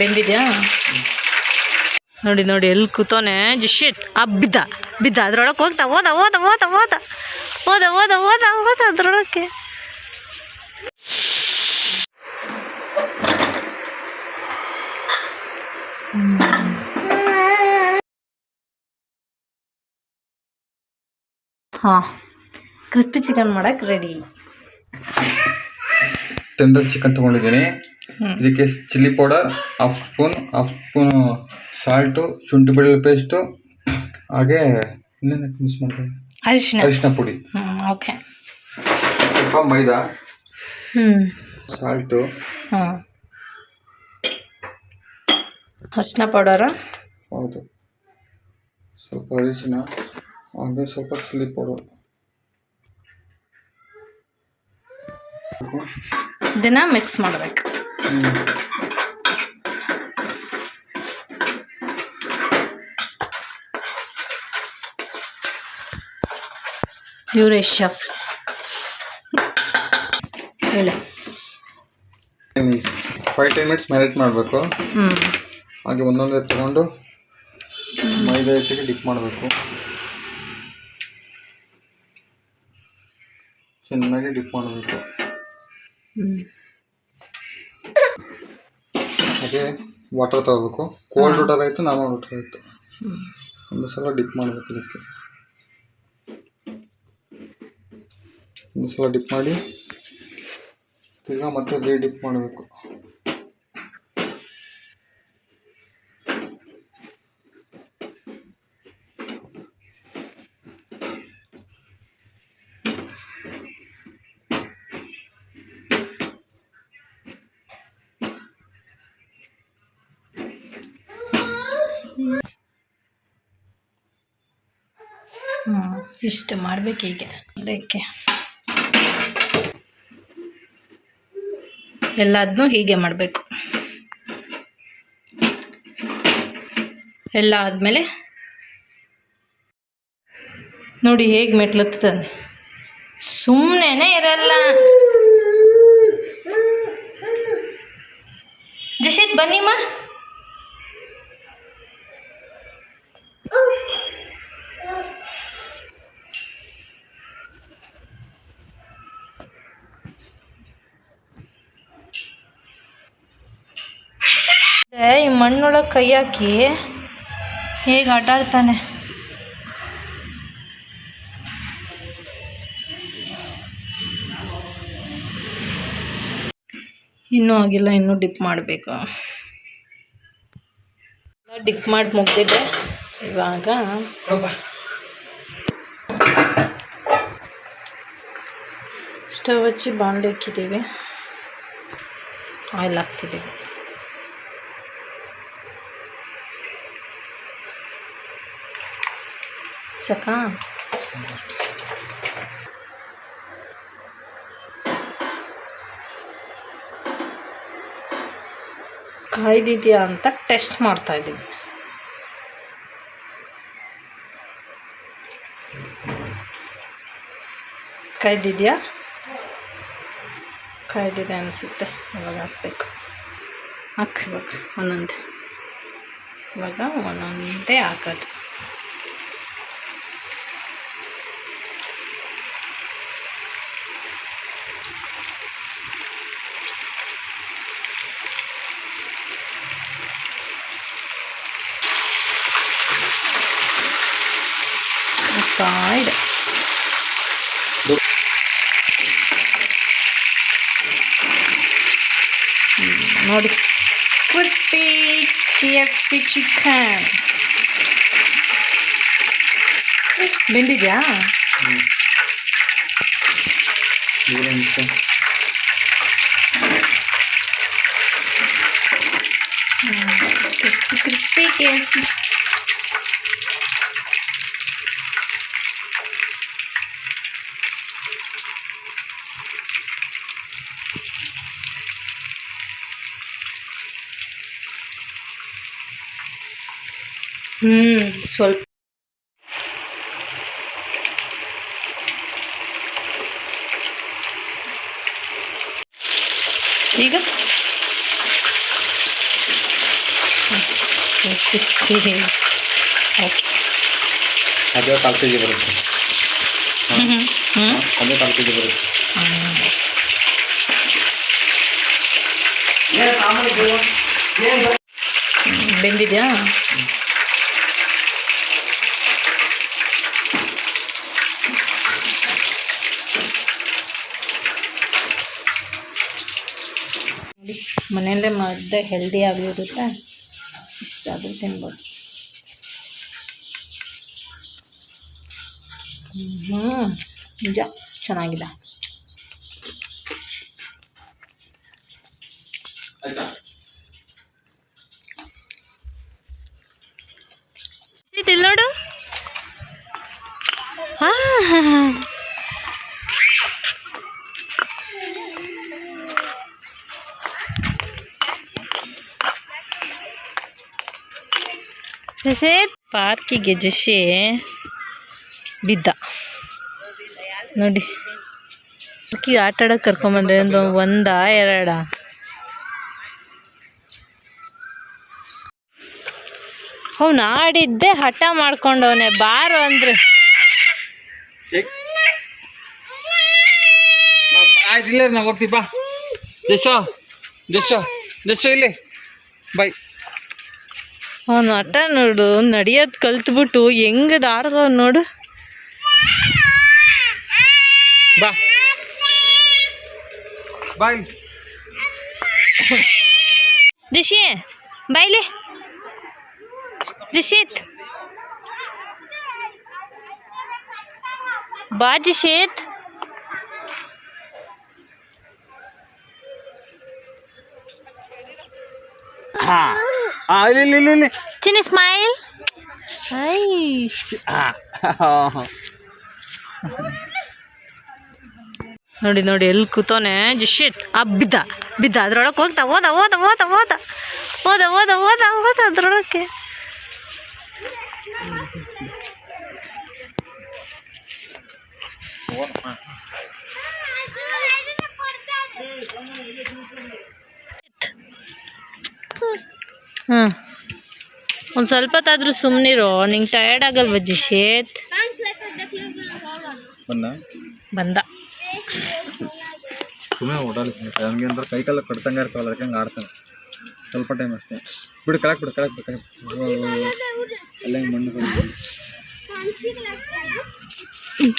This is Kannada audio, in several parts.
ಬೆಂದಿದ್ಯಾ ನೋಡಿ ನೋಡಿ ಎಲ್ಲಿ ಕೂತೋನೆ ಜಿಶಿತ್ ಬಿದ್ದ ಬಿದ್ದ ಅದ್ರೊಳಗೆ ಹೋಗ್ತಾ ಓದ ಓದ ಓದ ಓದ ಓದ ಓದ ಓದ ಓದ ಅದ್ರೊಳಕ್ಕೆ ಹಾಂ ಕ್ರಿಸ್ಪಿ ಚಿಕನ್ ಮಾಡಕ್ಕೆ ರೆಡಿ. ಟೆಂಡರ್ ಚಿಕನ್ ತೊಗೊಂಡಿದ್ದೀನಿ. ಇದಕ್ಕೆ chilli powder half spoon salt, ಶುಂಠಿ ಬೆಳ್ಳುಳ್ಳಿ ಪೇಸ್ಟು, ಹಾಗೆ ಇನ್ನೇನು ಮಿಕ್ಸ್ ಮಾಡ್ತೀನಿ, ಅರಿಶಿನ ಪುಡಿ, ಓಕೆ, ಸ್ವಲ್ಪ ಮೈದಾ, ಸಾಲ್ಟು, ಅರಿಶಿನ ಪೌಡರು, ಹೌದು, ಸ್ವಲ್ಪ ಅರಿಶಿನ, ಹಾಗೆ ಸ್ವಲ್ಪ ಚಿಲ್ಲಿ ಪೌಡರ್. ಇದನ್ನ ಮಿಕ್ಸ್ ಮಾಡಬೇಕು. ಇವರೇ ಶೆಫ್ ಹೇಳಿ. 5-10 ಮಿನಿಟ್ಸ್ ಮ್ಯಾರಿನೇಟ್ ಮಾಡಬೇಕು. ಹಾಗೆ ಒಂದೊಂದೇ ತಗೊಂಡು ಮೈದಾ ಹಿಟ್ಟಿಗೆ ಡಿಪ್ ಮಾಡಬೇಕು. ಚೆನ್ನಾಗಿ ಡಿಪ್ ಮಾಡಬೇಕು. ಹಾಗೆ ವಾಟರ್ ತಗೋಬೇಕು. ಕೋಲ್ಡ್ ವಾಟರ್ ಆಯಿತು, ನಾರ್ಮಲ್ ವಾಟರ್ ಆಯಿತು. ಒಂದು ಸಲ ಡಿಪ್ ಮಾಡಬೇಕು. ಇದಕ್ಕೆ ಒಂದು ಸಲ ಡಿಪ್ ಮಾಡಿ ತಿರ್ಗಾ ಮತ್ತೆ ಡಿಪ್ ಮಾಡಬೇಕು. ಇಷ್ಟು ಮಾಡಬೇಕು. ಹೀಗೆ ಅದಕ್ಕೆ ಎಲ್ಲದನ್ನೂ ಹೀಗೆ ಮಾಡಬೇಕು. ಎಲ್ಲ ಆದಮೇಲೆ ನೋಡಿ ಹೇಗೆ ಮೆಟ್ಲುತ್ತಾನೆ, ಸುಮ್ಮನೆ ಇರಲ್ಲ. ಜಶಿತ್ ಬನ್ನಿಮ್ಮ. ಈ ಮಣ್ಣೊಳಗೆ ಕೈ ಹಾಕಿ ಹೇಗೆ ಆಟ ಆಡ್ತಾನೆ. ಇನ್ನೂ ಆಗಿಲ್ಲ, ಇನ್ನೂ ಡಿಪ್ ಮಾಡಬೇಕು. ಡಿಪ್ ಮಾಡಿ ಮುಗ್ದಿದೆ. ಇವಾಗ ಸ್ಟವ್ ಹಚ್ಚಿ ಬಾಣಲೆ ಇಕ್ಕಿದ್ದೀವಿ, ಆಯಿಲ್ ಹಾಕ್ತಿದ್ದೀವಿ. ಸಾಕಾ? ಕಾಯ್ದಿದೆಯಾ ಅಂತ ಟೆಸ್ಟ್ ಮಾಡ್ತಾ ಇದ್ದೀವಿ. ಕಾಯ್ದಿದೆಯಾ? ಕಾಯ್ದಿದೆ ಅನಿಸುತ್ತೆ. ಇವಾಗ ಹಾಕ್ಬೇಕು. ಇವಾಗ ಒಂದೊಂದೇ, ಇವಾಗ ಒಂದೊಂದೇ ಹಾಕೋದು. ಇದೆ ನೋಡಿ, ಕ್ರಿಸ್ಪಿ KFC ಚಿಕನ್ ಬೆಂದಿದ್ಯಾ? ಕ್ರಿಸ್ಪಿ KFC ಸ್ವಲ್ಪ ಈಗ ಬಿಸಿ. ಓಕೆ. ಅದೇ 1/4 kg ಬರುತ್ತೆ. ಅದೇ 1/4 kg ಬರುತ್ತೆ. ಬೆಂದಿದೆಯಾ? ಮನೆಯಲ್ಲೇ ಮಾಡಿದ್ರೆ ಹೆಲ್ದಿ ಆಗಿರುತ್ತೆ, ಇಷ್ಟ ಆದರೂ ತಿನ್ಬೋದು. ನಿಜ ಚೆನ್ನಾಗಿದೆ. ನೋಡು. ಪಾರ್ಕಿಗೆ ಜಶೆ ಬಿದ್ದ ನೋಡಿ. ಪಾರ್ಕಿಗೆ ಆಟ ಆಡೋಕೆ ಕರ್ಕೊಂಬಂದ್ರೆ ಒಂದಾ ಎರಡಾ? ಅವ್ನು ಆಡಿದ್ದೆ ಹಠ ಮಾಡ್ಕೊಂಡವನೆ ಬಾರು ಅಂದ್ರೆ. ಆಯ್ತು ಇಲ್ಲ ನಾವು ಹೋಗ್ತೀವಿ ಬಾ. ಜಶೋ ಇಲ್ಲಿ ಬೈ. ಅವನು ಹಠ ನೋಡು, ನಡಿಯೋದು ಕಲ್ತ್ಬಿಟ್ಟು ಹೆಂಗದ ಆಡ್ದವ್ ನೋಡು. ಬಾ ಬಾಯ್. ಜಶಿ ಬಾಯ್ಲಿ. ಜಶಿತ್ ಬಾ. ಜಶಿತ್ ಇಲ್ಲಿ ಚಿನ್ನ ಸ್ಮೈಲ್. ನೋಡಿ ನೋಡಿ ಎಲ್ಲಿ ಕೂತವನೆ ಜಶಿತ್. ಬಿದ್ದ ಅದ್ರೊಳಗೆ ಹೋಗ್ತಾ ಓದ ಅದ್ರೊಳಕ್ಕೆ. ಒಂದು ಸ್ವಲ್ಪ ಹೊತ್ತಾದ್ರೂ ಸುಮ್ಮನಿರು, ನಿಂಗೆ ಟಯರ್ಡ್ ಆಗಲ್ವ ಜಶಿತ್? ಬಂದ ಸುಮ್ಮನೆ ಓಡಾಡ್ಲಿ ಹಂಗೆ ಅಂದ್ರೆ ಕೈಕಾಲ ಕಟ್ತಂಗೆ ಇರ್ತಾವಲ್ಲ, ಅದಕ್ಕೆ ಹಂಗೆ ಆಡ್ತಾನೆ. ಸ್ವಲ್ಪ ಟೈಮ್ ಅಷ್ಟೇ. ಬಿಡು ಕೆಳಕ್ಕೆ ಅಲ್ಲೇ ಮಣ್ಣು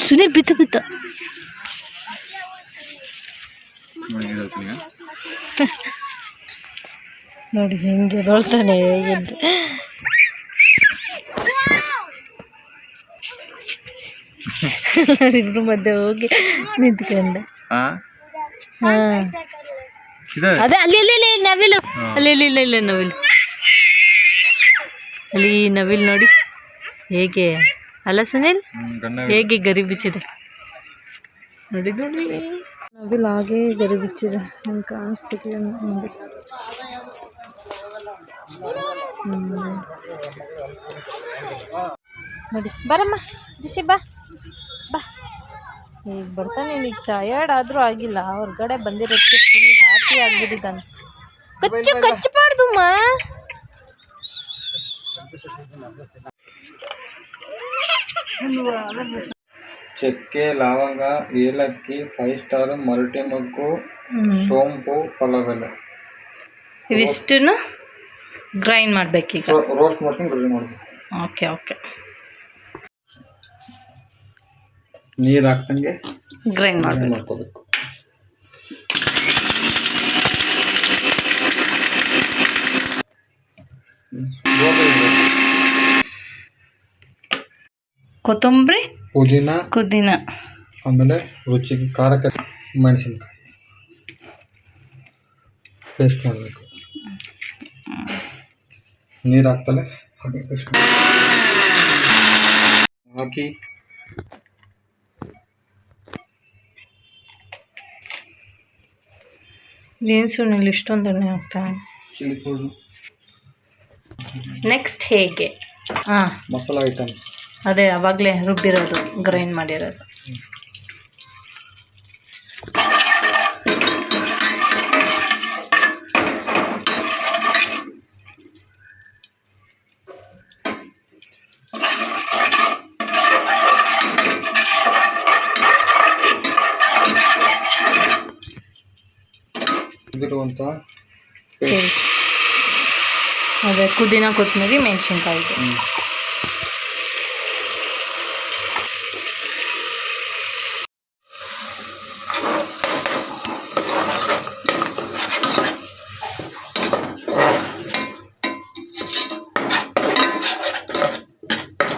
ಸುನೀಲ್ ಬಿತ್ತ ನೋಡಿ ಹೆಂಗೆ ಎದೊಳ್ತಾನೆ. ಎದ್ದು ಇದ್ರ ಮಧ್ಯೆ ಹೋಗಿ ನಿಂತ್ಕೊಂಡೆ. ಅದೇ ಅಲ್ಲಿ ನವಿಲು, ಇಲ್ಲ ನವಿಲು, ಅಲ್ಲಿ ನವಿಲು ನೋಡಿ ಹೇಗೆ ಅಲ್ಲ ಸುನೀಲ್, ಹೇಗೆ ಗರಿ ಬಿಚ್ಚಿದೆ ನೋಡಿ. ನವಿಲು ಹಾಗೆ ಗರಿ ಬಿಚ್ಚಿದೆ, ನಂಗೆ ಕಾಣಿಸ್ತಿದೆ ನೋಡಿ. ನೋಡಿ ಬರಮ್ಮ ಜಶಿ ಬಾ. ಈಗ ಬರ್ತಾನೆ. ಈಗ ಟಯರ್ಡ್ ಆದರೂ ಆಗಿಲ್ಲ, ಹೊರಗಡೆ ಬಂದಿರೋದಕ್ಕೆ ಫುಲ್ ಹ್ಯಾಪಿ ಆಗಿದ್ದಾನೆ. ಕಚ್ಚಬಾರ್ದು ಮಾ. ಚಕ್ಕೆ, ಲವಂಗ, ಏಲಕ್ಕಿ, 5 ಸ್ಟಾರ್, ಮರಟಿ ಮಗ್ಗು, ಸೋಂಪು, ಪಲಾವೆಲೆ ಇವಿಷ್ಟನ್ನು ಗ್ರೈಂಡ್ ಮಾಡಬೇಕೀಗ. ರೋಸ್ಟ್ ಮಾಡ್ಕೊಂಡು ಗ್ರೈಂಡ್ ಮಾಡಬೇಕು. ಓಕೆ ನೀರು ಹಾಕ್ದಂಗೆ ಗ್ರೈಂಡ್ ಮಾಡ್ಕೋಬೇಕು. ಕೊತ್ತಂಬರಿ, ಪುದೀನ, ಆಮೇಲೆ ರುಚಿಗೆ ಖಾರಕ್ಕೆ ಮೆಣಸಿನ್ಕಾಯಿ ಪೇಸ್ಟ್ ಮಾಡಬೇಕು. ನೀರು ಹಾಕ್ತಲೆ ಹಾಗೆ ಪೇಸ್ಟ್ ಹಾಕಿ ಏನು ಸುನಿಲ್ ಇಷ್ಟೊಂದು ಎಣ್ಣೆ ಹಾಕ್ತಾ? Chilli powder. ನೆಕ್ಸ್ಟ್ ಹೇಗೆ? ಮಸಾಲ ಐಟಮ್ ಅದೇ ಆವಾಗಲೇ ರುಬ್ಬಿರೋದು, ಗ್ರೈಂಡ್ ಮಾಡಿರೋದು. ಅಂತ ಅದೇ ಪುದೀನ ಕೊತ್ತಂಬರಿ ಮೆಣಸಿನ್ಕಾಯಿ.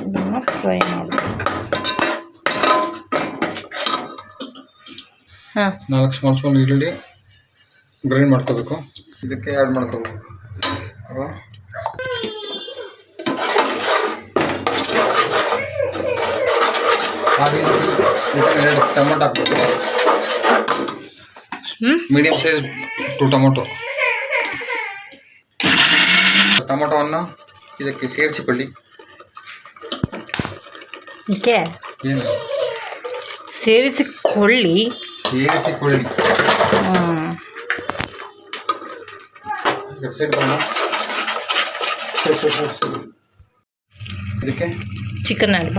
ಇದನ್ನು ಫ್ರೈ ಮಾಡಬೇಕು. ಹಾಂ, 4 ಸ್ಮಾಲ್ ಸ್ಪೂನ್ ಈರುಳ್ಳಿ ಗ್ರೈಂಡ್ ಮಾಡ್ಕೋಬೇಕು. ಇದಕ್ಕೆ ಆ್ಯಡ್ ಮಾಡ್ಕೋಬೇಕು ಅಲ್ವಾ. ಹಾಗೆ 2 ಟೊಮೊಟೊ ಹಾಕ್ಬೇಕು. ಮೀಡಿಯಮ್ ಸೈಜ್ 2 ಟೊಮೊಟೊವನ್ನು ಇದಕ್ಕೆ ಸೇರಿಸಿಕೊಳ್ಳಿ. ಏಕೆ ಏನು ಸೇರಿಸಿಕೊಳ್ಳಿ? ಇದಕ್ಕೆ ಚಿಕನ್ ಆ್ಯಡ್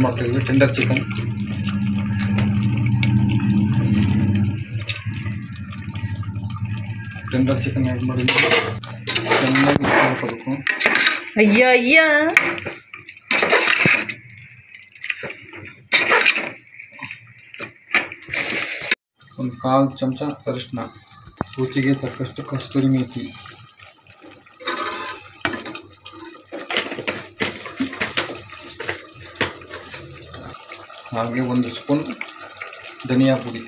ಮಾಡ್ತೀವಿ. ಟೆಂಡರ್ ಚಿಕನ್ ಆ್ಯಡ್ ಮಾಡಿ ಚೆನ್ನಾಗಿ ಮಿಕ್ಸ್ ಮಾಡ್ಕೋಬೇಕು. ಅಯ್ಯ ಒಂದು 1/4 ಚಮಚ ಅರಿಶಿನ, ರುಚಿಗೆ ತಕ್ಕಷ್ಟು ಕಸ್ತೂರಿ ಮೇಥಿ, ಹಾಗೆ 1 ಸ್ಪೂನ್ ಧನಿಯಾ ಪುಡಿ.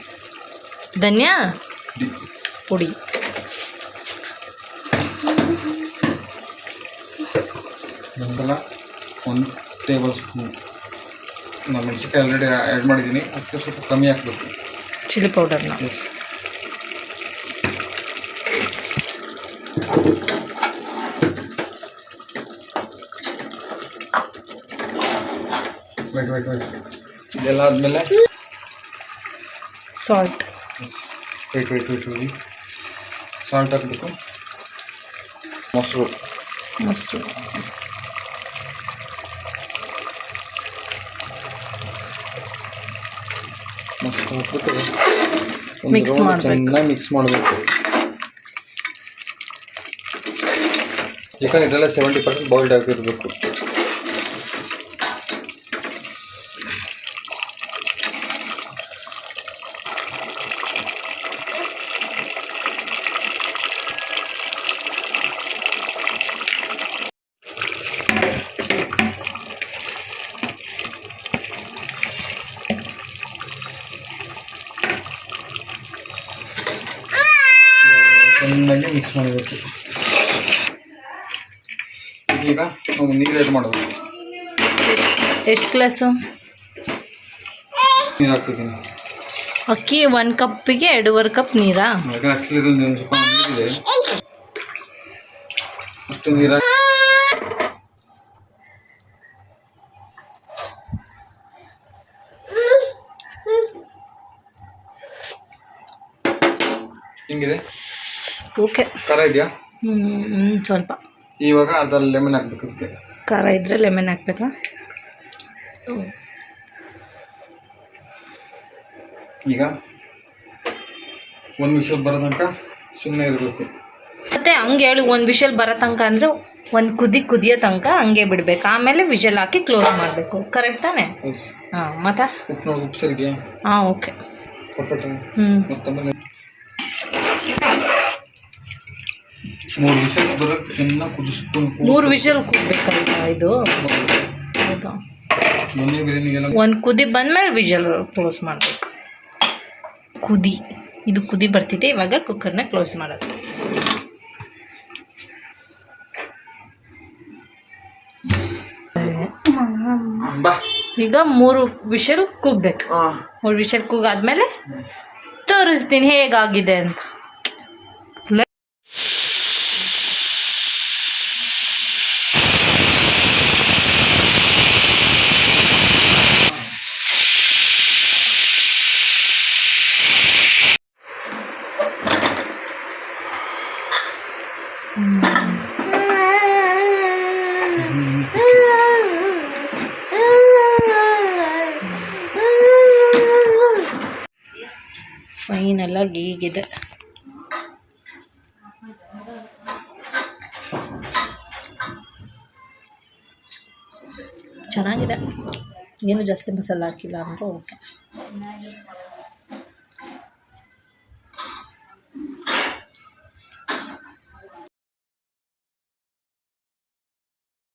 ನಂತರ 1 ಟೇಬಲ್ ಸ್ಪೂನ್ ನಾನು ಮೆಣಸಿನ್ಕಾಯಿ ಆಲ್ರೆಡಿ ಆ್ಯಡ್ ಮಾಡಿದ್ದೀನಿ, ಅದಕ್ಕೆ ಸ್ವಲ್ಪ ಕಮ್ಮಿ ಹಾಕಬೇಕು ಚಿಲ್ಲಿ ಪೌಡರ್ನ. ಎಸ್. ವೆಯ್ಟ್ ಇದೆಲ್ಲ ಆದಮೇಲೆ ಸಾಲ್ಟ್. ವೆಯ್ಟ್ ಸಾಲ್ಟ್ ಹಾಕಬೇಕು. ಮೊಸರು ಹಾಕ್ಬಿಟ್ಟು ಚೆನ್ನಾಗಿ ಮಿಕ್ಸ್ ಮಾಡಬೇಕು. ಚಿಕನ್ ಇದೆಲ್ಲ 70% ಬಾಯ್ಲ್ಡ್ ಆಗಿರಬೇಕು. ಚೆನ್ನಾಗಿ ಮಿಕ್ಸ್ ಮಾಡಬೇಕು. ಈಗ ನಾವು ನೀರು ಆ್ಯಡ್ ಮಾಡಬೇಕು. ಎಷ್ಟು ಗ್ಲಾಸು ನೀರು ಹಾಕ್ತಿದ್ದೀನಿ? ಅಕ್ಕಿ 1 ಕಪ್ಪಿಗೆ 2.5 ಕಪ್ ನೀರಾ? ಆ್ಯಕ್ಚುಲಿ ಇದೊಂದು ಸ್ವಲ್ಪ ನೀರಿದೆ, ಅಷ್ಟು ನೀರು ಹಿಂಗಿದೆ. ಓಕೆ, ಖಾರ ಇದೆಯಾ? ಸ್ವಲ್ಪ. ಇವಾಗ ಅದ್ರಲ್ಲಿ ಲೆಮನ್ ಹಾಕ್ಬೇಕು. ಅದಕ್ಕೆ ಖಾರ ಇದ್ದರೆ ಲೆಮನ್ ಹಾಕ್ಬೇಕಾ? ಈಗ 1 ವಿಷಲ್ ಬರೋ ತನಕ ಸುಮ್ಮನೆ ಇರಬೇಕು. ಮತ್ತೆ ಹಂಗೆ ಹೇಳಿ 1 ವಿಷಲ್ ಬರೋ ತನಕ ಅಂದರೆ 1 ಕುದಿಯೋ ತನಕ ಹಂಗೆ ಬಿಡಬೇಕು. ಆಮೇಲೆ ವಿಷಲ್ ಹಾಕಿ ಕ್ಲೋಸ್ ಮಾಡಬೇಕು. ಕರೆಕ್ಟ್ ತಾನೇ? ಹಾಂ. ಮತ್ತೆ ಉಪ್ಪು ಸರಿದೆಯಾ? ಹಾಂ, ಓಕೆ, ಪರ್ಫೆಕ್ಟ್. ಮತ್ತೊಮ್ಮೆ 3 ವಿಷಲ್ ಬರೋಕ್ಕೆ ಚೆನ್ನಾಗಿ ಕುದಿಸ್ಕೊಂಡು 3 ವಿಷಲ್ ಕೂಗಬೇಕಲ್ವ ಇದು? ಹೌದಾ? ಮೊನ್ನೆ ಬಿರಿಯಾನಿಗೆಲ್ಲ 1 ಕುದಿ ಬಂದಮೇಲೆ ವಿಷಲ್ ಕ್ಲೋಸ್ ಮಾಡಬೇಕು. ಇದು ಕುದಿ ಬರ್ತಿದೆ. ಇವಾಗ ಕುಕ್ಕರ್ನ ಕ್ಲೋಸ್ ಮಾಡೋದು. ಈಗ 3 ವಿಷಲ್ ಕೂಗಬೇಕು. 3 ವಿಷಲ್ ಕೂಗಾದ್ಮೇಲೆ ತೋರಿಸ್ತೀನಿ ಹೇಗಾಗಿದೆ ಅಂತ. ಫೈನಲಾಗಿ ಹೀಗಿದೆ. ಚೆನ್ನಾಗಿದೆ. ಏನು ಜಾಸ್ತಿ ಮಸಾಲೆ ಹಾಕಿಲ್ಲ ಅಂದರೂ ಓಕೆ.